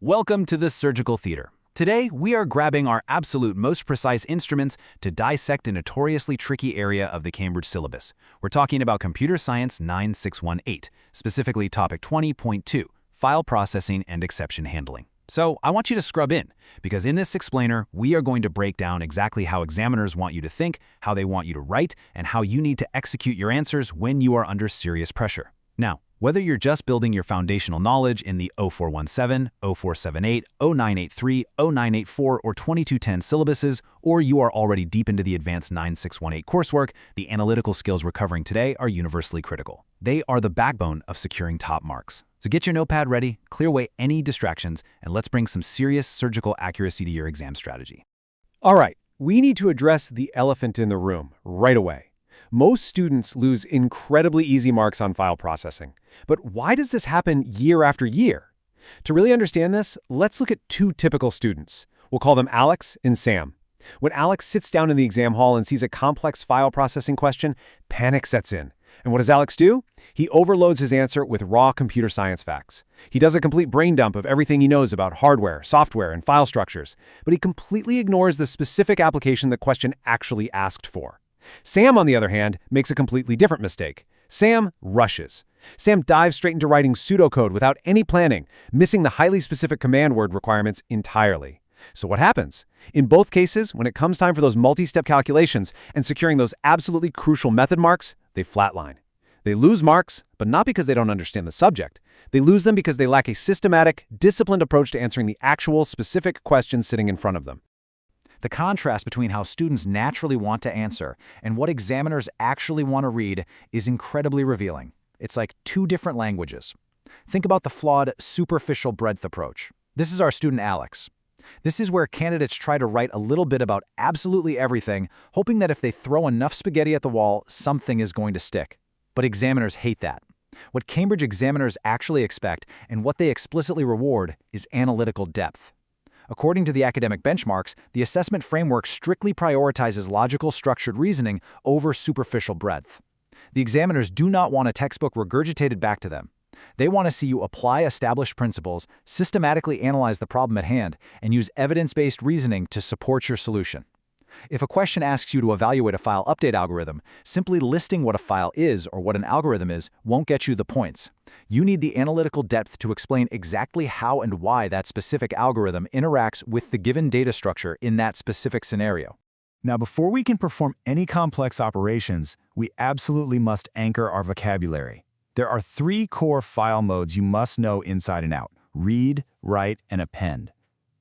Welcome to the surgical theater. Today, we are grabbing our absolute most precise instruments to dissect a notoriously tricky area of the Cambridge syllabus. We're talking about Computer Science 9618, specifically Topic 20.2, File Processing and Exception Handling. So I want you to scrub in, because in this explainer, we are going to break down exactly how examiners want you to think, how they want you to write, and how you need to execute your answers when you are under serious pressure. Now, whether you're just building your foundational knowledge in the 0417, 0478, 0983, 0984, or 2210 syllabuses, or you are already deep into the advanced 9618 coursework, the analytical skills we're covering today are universally critical. They are the backbone of securing top marks. So get your notepad ready, clear away any distractions, and let's bring some serious surgical accuracy to your exam strategy. All right, we need to address the elephant in the room right away. Most students lose incredibly easy marks on file processing. But why does this happen year after year? To really understand this, let's look at two typical students. We'll call them Alex and Sam. When Alex sits down in the exam hall and sees a complex file processing question, panic sets in. And what does Alex do? He overloads his answer with raw computer science facts. He does a complete brain dump of everything he knows about hardware, software, and file structures, but he completely ignores the specific application the question actually asked for. Sam, on the other hand, makes a completely different mistake. Sam rushes. Sam dives straight into writing pseudocode without any planning, missing the highly specific command word requirements entirely. So what happens? In both cases, when it comes time for those multi-step calculations and securing those absolutely crucial method marks, they flatline. They lose marks, but not because they don't understand the subject. They lose them because they lack a systematic, disciplined approach to answering the actual, specific questions sitting in front of them. The contrast between how students naturally want to answer and what examiners actually want to read is incredibly revealing. It's like two different languages. Think about the flawed, superficial breadth approach. This is our student Alex. This is where candidates try to write a little bit about absolutely everything, hoping that if they throw enough spaghetti at the wall, something is going to stick. But examiners hate that. What Cambridge examiners actually expect and what they explicitly reward is analytical depth. According to the academic benchmarks, the assessment framework strictly prioritizes logical, structured reasoning over superficial breadth. The examiners do not want a textbook regurgitated back to them. They want to see you apply established principles, systematically analyze the problem at hand, and use evidence-based reasoning to support your solution. If a question asks you to evaluate a file update algorithm, simply listing what a file is or what an algorithm is won't get you the points. You need the analytical depth to explain exactly how and why that specific algorithm interacts with the given data structure in that specific scenario. Now, before we can perform any complex operations, we absolutely must anchor our vocabulary. There are three core file modes you must know inside and out: read, write, and append.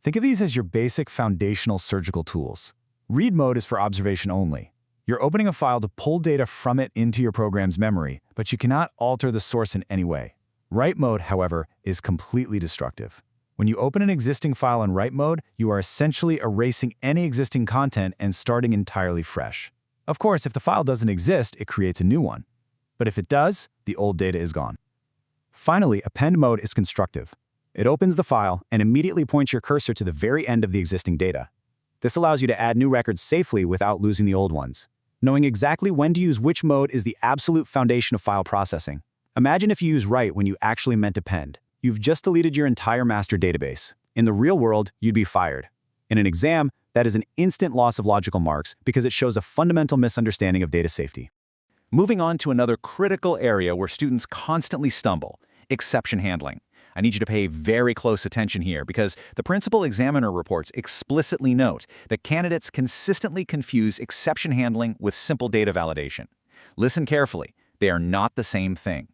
Think of these as your basic foundational surgical tools. Read mode is for observation only. You're opening a file to pull data from it into your program's memory, but you cannot alter the source in any way. Write mode, however, is completely destructive. When you open an existing file in write mode, you are essentially erasing any existing content and starting entirely fresh. Of course, if the file doesn't exist, it creates a new one. But if it does, the old data is gone. Finally, append mode is constructive. It opens the file and immediately points your cursor to the very end of the existing data. This allows you to add new records safely without losing the old ones. Knowing exactly when to use which mode is the absolute foundation of file processing. Imagine if you use write when you actually meant append. You've just deleted your entire master database. In the real world, you'd be fired. In an exam, that is an instant loss of logical marks because it shows a fundamental misunderstanding of data safety. Moving on to another critical area where students constantly stumble: exception handling. I need you to pay very close attention here because the principal examiner reports explicitly note that candidates consistently confuse exception handling with simple data validation. Listen carefully, they are not the same thing.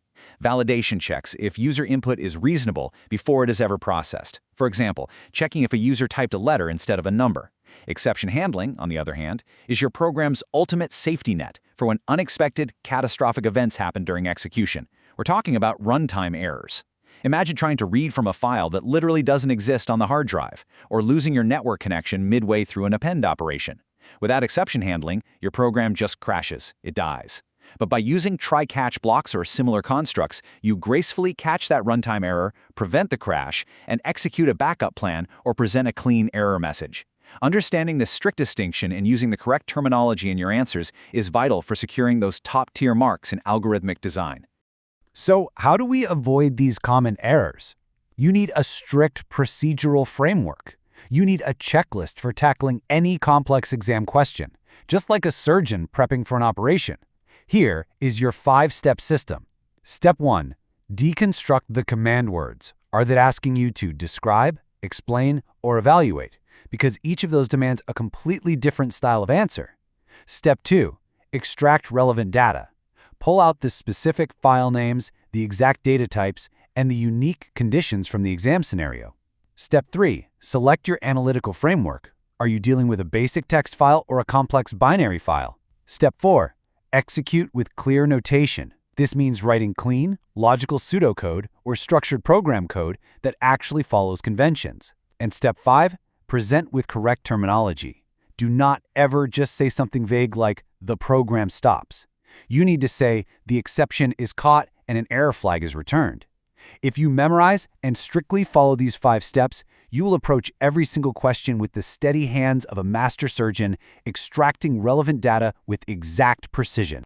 Validation checks if user input is reasonable before it is ever processed. For example, checking if a user typed a letter instead of a number. Exception handling, on the other hand, is your program's ultimate safety net for when unexpected, catastrophic events happen during execution. We're talking about runtime errors. Imagine trying to read from a file that literally doesn't exist on the hard drive, or losing your network connection midway through an append operation. Without exception handling, your program just crashes, it dies. But by using try-catch blocks or similar constructs, you gracefully catch that runtime error, prevent the crash, and execute a backup plan or present a clean error message. Understanding this strict distinction and using the correct terminology in your answers is vital for securing those top-tier marks in algorithmic design. So how do we avoid these common errors? You need a strict procedural framework. You need a checklist for tackling any complex exam question, just like a surgeon prepping for an operation. Here is your 5-step system. Step 1. Deconstruct the command words. Are they asking you to describe, explain, or evaluate? Because each of those demands a completely different style of answer. Step 2. Extract relevant data. Pull out the specific file names, the exact data types, and the unique conditions from the exam scenario. Step 3. Select your analytical framework. Are you dealing with a basic text file or a complex binary file? Step 4. Execute with clear notation. This means writing clean, logical pseudocode or structured program code that actually follows conventions. And Step 5. Present with correct terminology. Do not ever just say something vague like, "the program stops." You need to say, "the exception is caught and an error flag is returned." If you memorize and strictly follow these 5 steps, you will approach every single question with the steady hands of a master surgeon, extracting relevant data with exact precision.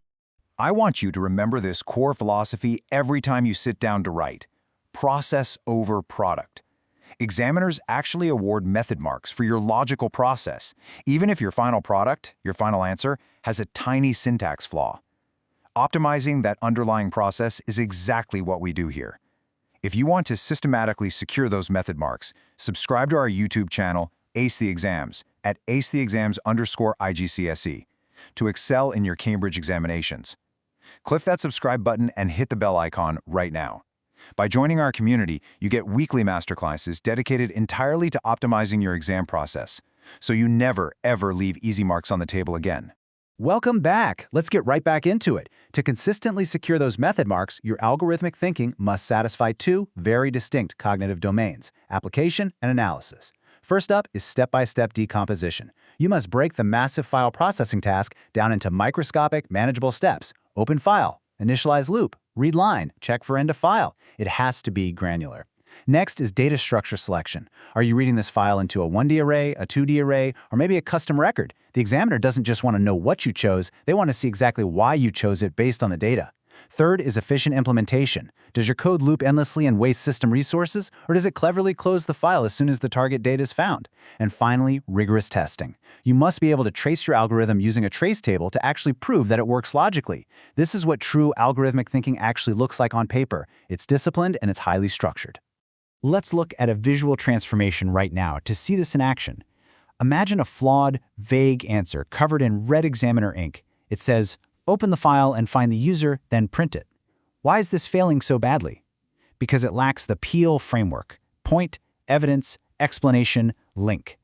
I want you to remember this core philosophy every time you sit down to write. Process over product. Examiners actually award method marks for your logical process, even if your final product, your final answer, has a tiny syntax flaw. Optimizing that underlying process is exactly what we do here. If you want to systematically secure those method marks, subscribe to our YouTube channel, Ace the Exams, at acetheexams_IGCSE, to excel in your Cambridge examinations. Click that subscribe button and hit the bell icon right now. By joining our community, you get weekly masterclasses dedicated entirely to optimizing your exam process, so you never, ever leave easy marks on the table again. Welcome back. Let's get right back into it. To consistently secure those method marks, your algorithmic thinking must satisfy 2 very distinct cognitive domains: application and analysis. First up is step-by-step decomposition. You must break the massive file processing task down into microscopic, manageable steps. Open file, initialize loop, read line, check for end of file. It has to be granular. Next is data structure selection. Are you reading this file into a 1D array, a 2D array, or maybe a custom record? The examiner doesn't just want to know what you chose, they want to see exactly why you chose it based on the data. Third is efficient implementation. Does your code loop endlessly and waste system resources, or does it cleverly close the file as soon as the target data is found? And finally, rigorous testing. You must be able to trace your algorithm using a trace table to actually prove that it works logically. This is what true algorithmic thinking actually looks like on paper. It's disciplined and it's highly structured. Let's look at a visual transformation right now to see this in action. Imagine a flawed, vague answer covered in red examiner ink. It says, "Open the file and find the user, then print it." Why is this failing so badly? Because it lacks the PEEL framework: point, evidence, explanation, link.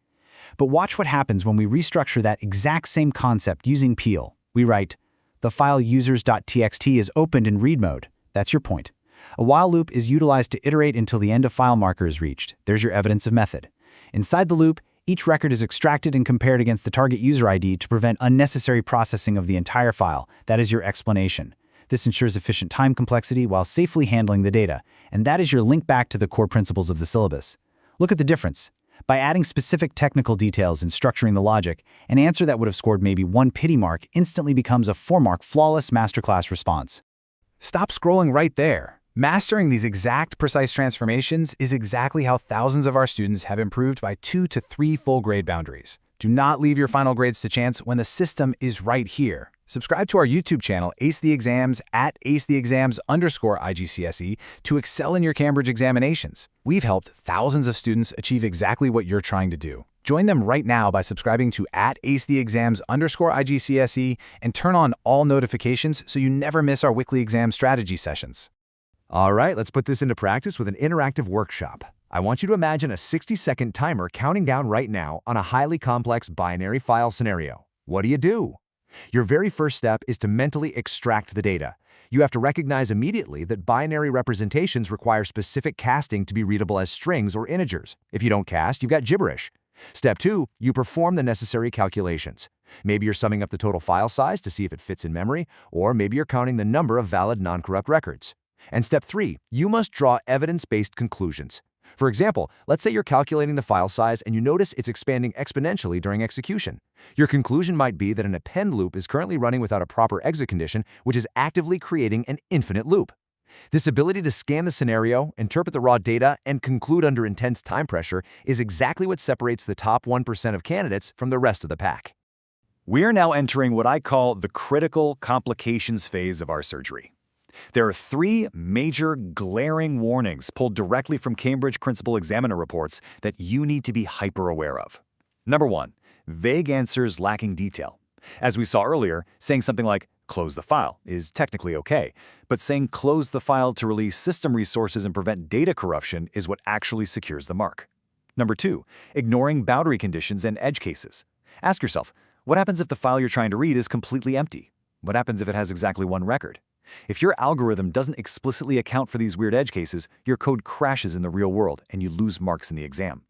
But watch what happens when we restructure that exact same concept using PEEL. We write, "The file users.txt is opened in read mode." That's your point. A while loop is utilized to iterate until the end of file marker is reached. There's your evidence of method. Inside the loop, each record is extracted and compared against the target user ID to prevent unnecessary processing of the entire file. That is your explanation. This ensures efficient time complexity while safely handling the data, and that is your link back to the core principles of the syllabus. Look at the difference. By adding specific technical details and structuring the logic, an answer that would have scored maybe 1 pity mark instantly becomes a 4-mark flawless masterclass response. Stop scrolling right there. Mastering these exact, precise transformations is exactly how thousands of our students have improved by 2 to 3 full grade boundaries. Do not leave your final grades to chance when the system is right here. Subscribe to our YouTube channel, Ace the Exams, at acetheexams_IGCSE, to excel in your Cambridge examinations. We've helped thousands of students achieve exactly what you're trying to do. Join them right now by subscribing to at acetheexams_IGCSE and turn on all notifications so you never miss our weekly exam strategy sessions. All right, let's put this into practice with an interactive workshop. I want you to imagine a 60-second timer counting down right now on a highly complex binary file scenario. What do? Your very first step is to mentally extract the data. You have to recognize immediately that binary representations require specific casting to be readable as strings or integers. If you don't cast, you've got gibberish. Step 2, you perform the necessary calculations. Maybe you're summing up the total file size to see if it fits in memory, or maybe you're counting the number of valid non-corrupt records. And step 3, you must draw evidence-based conclusions. For example, let's say you're calculating the file size and you notice it's expanding exponentially during execution. Your conclusion might be that an append loop is currently running without a proper exit condition, which is actively creating an infinite loop. This ability to scan the scenario, interpret the raw data, and conclude under intense time pressure is exactly what separates the top 1% of candidates from the rest of the pack. We're now entering what I call the critical complications phase of our surgery. There are three major glaring warnings pulled directly from Cambridge Principal Examiner reports that you need to be hyper-aware of. Number 1, vague answers lacking detail. As we saw earlier, saying something like, "close the file," is technically okay, but saying "close the file to release system resources and prevent data corruption" is what actually secures the mark. Number 2, ignoring boundary conditions and edge cases. Ask yourself, what happens if the file you're trying to read is completely empty? What happens if it has exactly one record? If your algorithm doesn't explicitly account for these weird edge cases, your code crashes in the real world and you lose marks in the exam.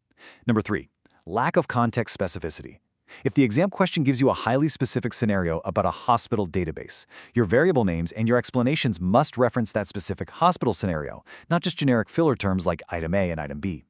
Number 3, lack of context specificity. If the exam question gives you a highly specific scenario about a hospital database, your variable names and your explanations must reference that specific hospital scenario, not just generic filler terms like item A and item B.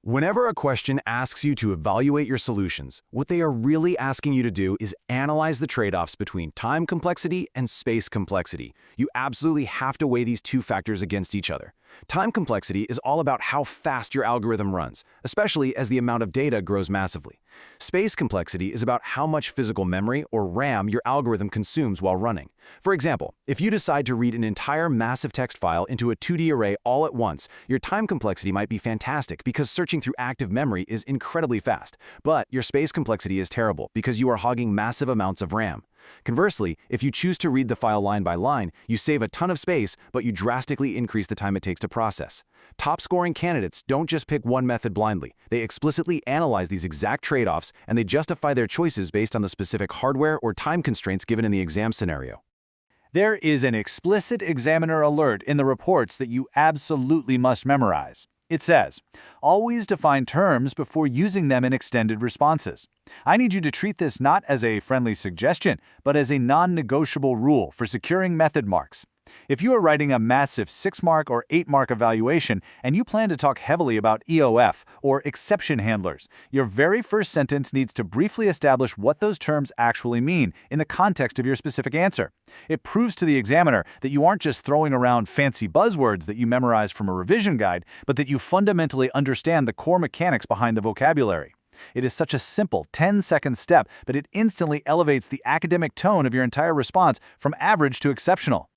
Whenever a question asks you to evaluate your solutions, what they are really asking you to do is analyze the trade-offs between time complexity and space complexity. You absolutely have to weigh these two factors against each other. Time complexity is all about how fast your algorithm runs, especially as the amount of data grows massively. Space complexity is about how much physical memory, or RAM, your algorithm consumes while running. For example, if you decide to read an entire massive text file into a 2D array all at once, your time complexity might be fantastic because searching through active memory is incredibly fast. But your space complexity is terrible because you are hogging massive amounts of RAM. Conversely, if you choose to read the file line by line, you save a ton of space, but you drastically increase the time it takes to process. Top-scoring candidates don't just pick one method blindly. They explicitly analyze these exact trade-offs, and they justify their choices based on the specific hardware or time constraints given in the exam scenario. There is an explicit examiner alert in the reports that you absolutely must memorize. It says, always define terms before using them in extended responses. I need you to treat this not as a friendly suggestion, but as a non-negotiable rule for securing method marks. If you are writing a massive 6-mark or 8-mark evaluation and you plan to talk heavily about EOF or exception handlers, your very first sentence needs to briefly establish what those terms actually mean in the context of your specific answer. It proves to the examiner that you aren't just throwing around fancy buzzwords that you memorized from a revision guide, but that you fundamentally understand the core mechanics behind the vocabulary. It is such a simple 10-second step, but it instantly elevates the academic tone of your entire response from average to exceptional.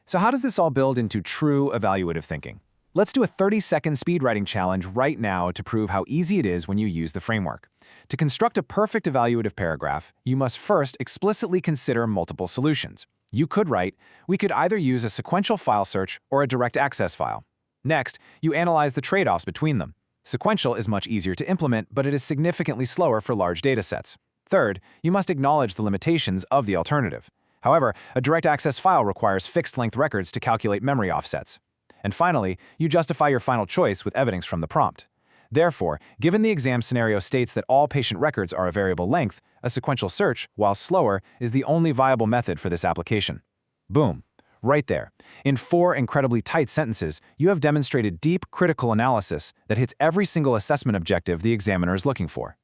So how does this all build into true evaluative thinking? Let's do a 30-second speed writing challenge right now to prove how easy it is when you use the framework. To construct a perfect evaluative paragraph, you must first explicitly consider multiple solutions. You could write, we could either use a sequential file search or a direct access file. Next, you analyze the trade-offs between them. Sequential is much easier to implement, but it is significantly slower for large datasets. Third, you must acknowledge the limitations of the alternative. However, a direct access file requires fixed-length records to calculate memory offsets. And finally, you justify your final choice with evidence from the prompt. Therefore, given the exam scenario states that all patient records are a variable length, a sequential search, while slower, is the only viable method for this application. Boom. Right there. In 4 incredibly tight sentences, you have demonstrated deep, critical analysis that hits every single assessment objective the examiner is looking for.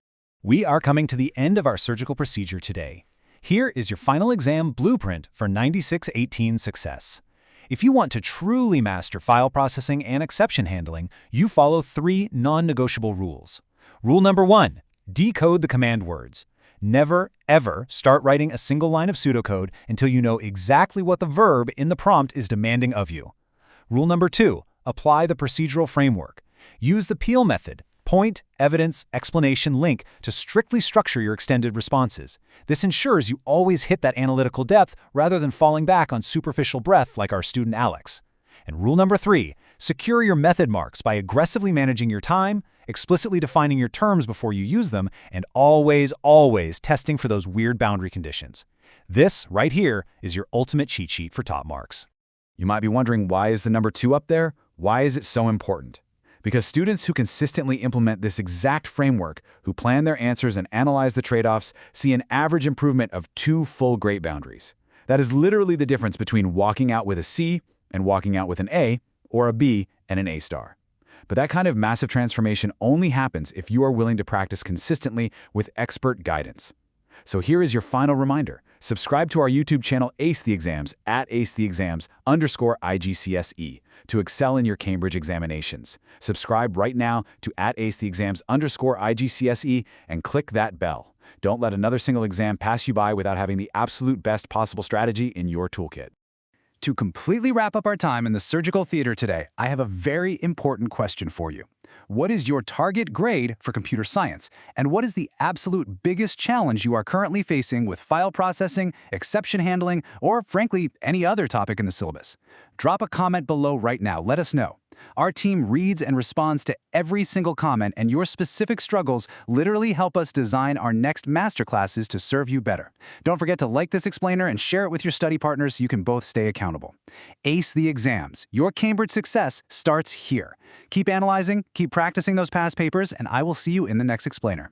We are coming to the end of our surgical procedure today. Here is your final exam blueprint for 9618 success. If you want to truly master file processing and exception handling, you follow 3 non-negotiable rules. Rule number 1, decode the command words. Never, ever start writing a single line of pseudocode until you know exactly what the verb in the prompt is demanding of you. Rule number 2, apply the procedural framework. Use the Peel method. Point, evidence, explanation, link to strictly structure your extended responses. This ensures you always hit that analytical depth rather than falling back on superficial breadth like our student Alex. And rule number 3, secure your method marks by aggressively managing your time, explicitly defining your terms before you use them, and always, always testing for those weird boundary conditions. This, right here, is your ultimate cheat sheet for top marks. You might be wondering, why is the number 2 up there? Why is it so important? Because students who consistently implement this exact framework, who plan their answers and analyze the trade-offs, see an average improvement of 2 full grade boundaries. That is literally the difference between walking out with a C and walking out with an A, or a B and an A star. But that kind of massive transformation only happens if you are willing to practice consistently with expert guidance. So here is your final reminder. Subscribe to our YouTube channel Ace the Exams at acetheexams_IGCSE to excel in your Cambridge examinations. Subscribe right now to at acetheexams_IGCSE and click that bell. Don't let another single exam pass you by without having the absolute best possible strategy in your toolkit. To completely wrap up our time in the surgical theater today, I have a very important question for you. What is your target grade for computer science? And what is the absolute biggest challenge you are currently facing with file processing, exception handling, or frankly, any other topic in the syllabus? Drop a comment below right now. Let us know. Our team reads and responds to every single comment, and your specific struggles literally help us design our next masterclasses to serve you better. Don't forget to like this explainer and share it with your study partners so you can both stay accountable. Ace the Exams. Your Cambridge success starts here. Keep analyzing, keep practicing those past papers, and I will see you in the next explainer.